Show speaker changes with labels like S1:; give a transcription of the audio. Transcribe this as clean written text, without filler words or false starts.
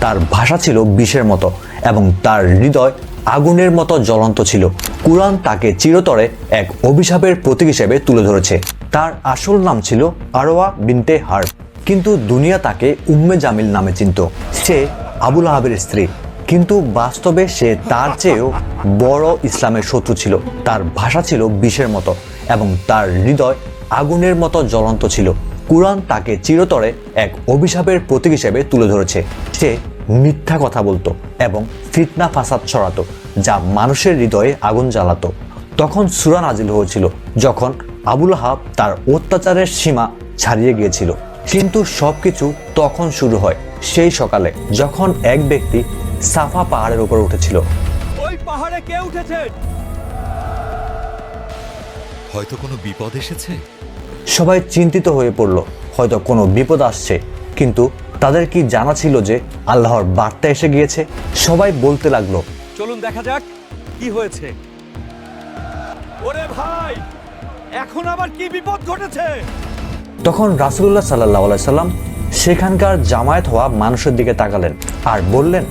S1: তার ভাষা ছিল বিষের মতো এবং তার হৃদয় আগুনের মতো জ্বলন্ত ছিল। কুরআন তাকে চিরতরে এক অভিশাপের প্রতীক হিসেবে তুলে ধরেছে। তার আসল নাম ছিল আরওয়া বিনতে হারব, কিন্তু দুনিয়া তাকে উম্মে জামিল নামে চিনত। সে আবু লাহাবের স্ত্রী, কিন্তু বাস্তবে সে তার চেয়েও বড় ইসলামের শত্রু ছিল। তার ভাষা ছিল বিষের মতো এবং তার হৃদয় আগুনের মতো জ্বলন্ত ছিল। কুরআন তাকে চিরতরে এক অভিশাপের প্রতীক হিসেবে তুলে ধরেছে। সে মিথ্যা কথা বলতো এবং ফিতনা ফাসাদ ছড়াতো, যা মানুষের হৃদয়ে আগুন জ্বালাতো। তখন সূরা নাজিল হয়েছিল যখন আবু লাহাব তার অত্যাচারের সীমা ছাড়িয়ে গিয়েছিল। কিন্তু সবকিছু তখন শুরু হয় সেই সকালে, যখন এক ব্যক্তি সাফা পাহাড়ের উপর উঠেছিল।
S2: ওই পাহাড়ে কে উঠেছে?
S3: হয়তো কোনো বিপদ এসেছে।
S1: সবাই চিন্তিত হয়ে পড়ল, হয়তো কোনো বিপদ আসছে। কিন্তু তাদের কি জানা ছিল যে আল্লাহর বার্তা এসে গিয়েছে? সবাই বলতে লাগলো,
S2: চলুন দেখা যাক কি হয়েছে। ওরে ভাই, এখন আবার কি বিপদ ঘটেছে?
S1: তখন রাসূলুল্লাহ সাল্লাল্লাহু আলাইহি সাল্লাম সেখানকার জামায়াত হওয়া মানুষের দিকে তাকালেন আর বললেন,